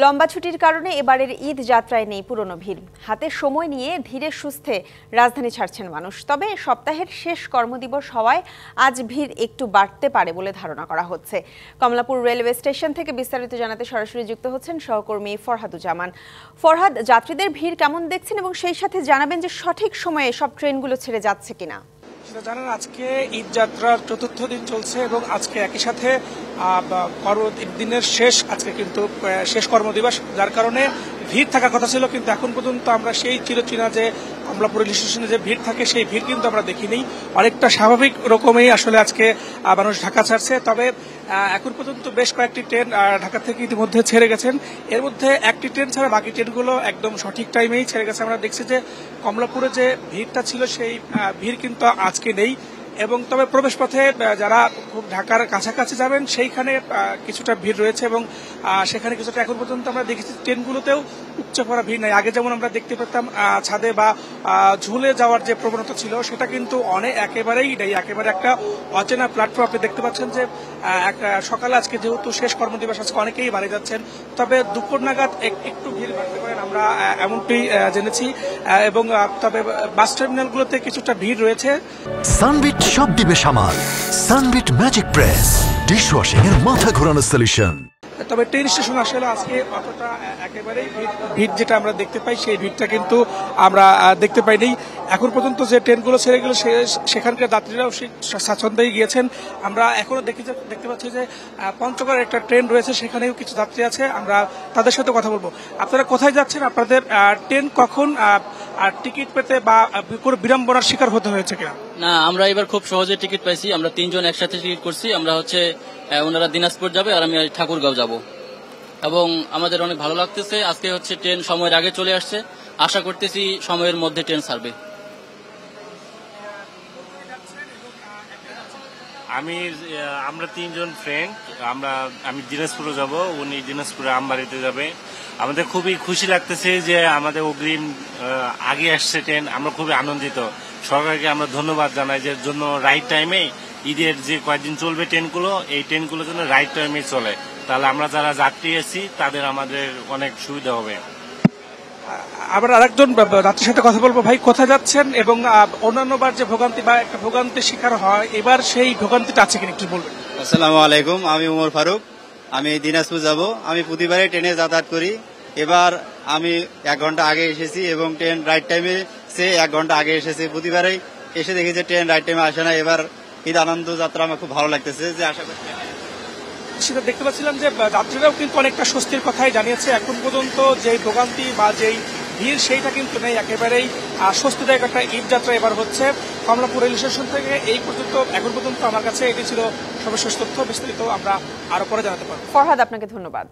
লম্বা ছুটির কারণে এবারের ঈদ যাত্রায় নেই পুরনো ভিড়। হাতে সময় নিয়ে ধীরে সুস্থে রাজধানী ছাড়ছেন মানুষ। তবে সপ্তাহের শেষ কর্মদিবস হওয়ায় আজ ভিড় একটু বাড়তে পারে বলে ধারণা করা হচ্ছে। কমলাপুর রেলওয়ে স্টেশন থেকে বিস্তারিত জানাতে সরাসরি যুক্ত হচ্ছেন সহকর্মী ফরহাদুজ্জামান। ফরহাদ, যাত্রীদের ভিড় কেমন দেখছেন এবং সেই সাথে জানাবেন যে সঠিক সময়ে সব ট্রেনগুলো ছেড়ে যাচ্ছে কিনা? জানেন, আজকে ঈদ যাত্রার চতুর্থ দিন চলছে এবং আজকে একই সাথে দিনের শেষ, আজকে কিন্তু শেষ কর্মদিবস, যার কারণে ভিড় থাকার কথা ছিল, কিন্তু এখন পর্যন্ত আমরা সেই চিরচেনা যে কমলাপুর রেল স্টেশনে যে ভিড় থাকে সেই ভিড় কিন্তু আমরা দেখিনি। অনেকটা স্বাভাবিক রকমই আসলে আজকে মানুষ ঢাকা ছাড়ছে। তবে এখন পর্যন্ত বেশ কয়েকটি ট্রেন ঢাকা থেকে ইতিমধ্যে ছেড়ে গেছেন। এর মধ্যে একটি ট্রেন ছাড়া বাকি ট্রেনগুলো একদম সঠিক টাইমেই ছেড়ে গেছে। আমরা দেখছি যে কমলাপুরে যে ভিড়টা ছিল সেই ভিড় কিন্তু আজকে নেই। এবং তবে প্রবেশপথে যারা খুব ঢাকার কাছাকাছি যাবেন সেইখানে কিছুটা ভিড় রয়েছে এবং সেখানে কিছুটা এখন পর্যন্ত আমরা দেখেছি ট্রেনগুলোতেও উপচে পড়া ভিড় নাই। আগে যেমন আমরা দেখতে পেতাম ছাদে বা ঝুলে যাওয়ার যে প্রবণতা ছিল সেটা কিন্তু একেবারেই নেই। একেবারে একটা অচেনা প্ল্যাটফর্ম। আপনি দেখতে পাচ্ছেন যে সকালে আজকে যেহেতু শেষ কর্মদিবস, আজকে অনেকেই বাড়ি যাচ্ছেন, তবে দুপুর নাগাদ একটু ভিড় বাড়তে পারেন, আমরা এমনটি জেনেছি। এবং তবে বাস টার্মিনালগুলোতে কিছুটা ভিড় রয়েছে। সানবিট সব দিবে সামাল। সানবিট ম্যাজিক প্রেস ডিশওয়াশিং এর মাথা ঘোরানো সলিউশন। তবে ট্রেন স্টেশন আসলে আজকে অতটা একেবারেই ভিড় যেটা আমরা দেখতে পাই সেই ভিড়টা কিন্তু আমরা দেখতে পাইনি। এখন পর্যন্ত যে ট্রেনগুলো ছেড়ে গেল সেখানকার যাত্রীরাও স্বাচ্ছন্দ্যেই গিয়েছেন। আমরা এখনো দেখতে পাচ্ছি যে পঞ্চগড়ের একটা ট্রেন রয়েছে, সেখানেও কিছু যাত্রী আছে, আমরা তাদের সাথে কথা বলবো। আপনারা কোথায় যাচ্ছেন? আপনাদের ট্রেন কখন? আর টিকিট পেতে বা কোনো বিড়ম্বনার শিকার হতে হয়েছে কিনা? না, আমরা এবার খুব সহজে টিকিট পাইছি। আমরা তিনজন একসাথে টিকিট করছি। আমরা ওনারা দিনাজপুর যাবে আর আমি ঠাকুরগাঁও যাব, এবং আমাদের অনেক ভালো লাগতেছে। আজকে ট্রেন সময়ের আগে চলে আসছে। আশা করতেছি সময়ের মধ্যে ট্রেন ছাড়বে। আমরা তিনজন ফ্রেন্ড, আমি দিনাজপুরে যাব, উনি দিনাজপুরে আমবাড়িতে যাবে। আমাদের খুবই খুশি লাগতেছে যে আমাদের অগ্রিম আগে আসছে ট্রেন। আমরা খুবই আনন্দিত। সরকারকে আমরা ধন্যবাদ জানাই যে জন্য রাইট টাইমে ঈদের যে কয়েকদিন চলবে ট্রেনগুলো, এই ট্রেনগুলো যেন রাইট টাইমে চলে। তাহলে আমরা যারা যাত্রী আছি তাদের আমাদের অনেক সুবিধা হবে। আবার আরেকজন যাত্রীর সাথে কথা বলবো। ভাই, কোথায় যাচ্ছেন এবং অন্যান্যবার যে ভোগান্তি বা একটা ভোগান্তির শিকার হয়, এবার সেই ভোগান্তিটা আছে কিনা একটু বলবেন? আসসালামু আলাইকুম, আমি উমর ফারুক। আমি দিনাজপুর যাব। আমি প্রতিবারে ট্রেনে যাতায়াত করি। এবার আমি 1 ঘন্টা আগে এসেছি এবং ট্রেন রাইট টাইমে 1 ঘন্টা আগে এসেছি। প্রতিবারেই এসে দেখি যে ট্রেন রাইট টাইমে আসে না। এবার ঈদ আনন্দ যাত্রা আমার খুব ভালো লাগতেছে, যে আশা করি সেটা দেখতে পাচ্ছিলাম যে যাত্রীরাও কিন্তু অনেকটা স্বস্তির কথাই জানিয়েছে। এখন পর্যন্ত যে ভোগান্তি বা যেই ভিড় সেইটা কিন্তু নেই। একেবারেই স্বস্তিদায়ক একটা ঈদ যাত্রা এবার হচ্ছে। কমলাপুর রেল স্টেশন থেকে এই পর্যন্ত এখন পর্যন্ত আমার কাছে এটি ছিল সর্বশেষ তথ্য। বিস্তারিত আমরা আরো পরে জানাতে পারবো। ফরহাদ, আপনাকে ধন্যবাদ।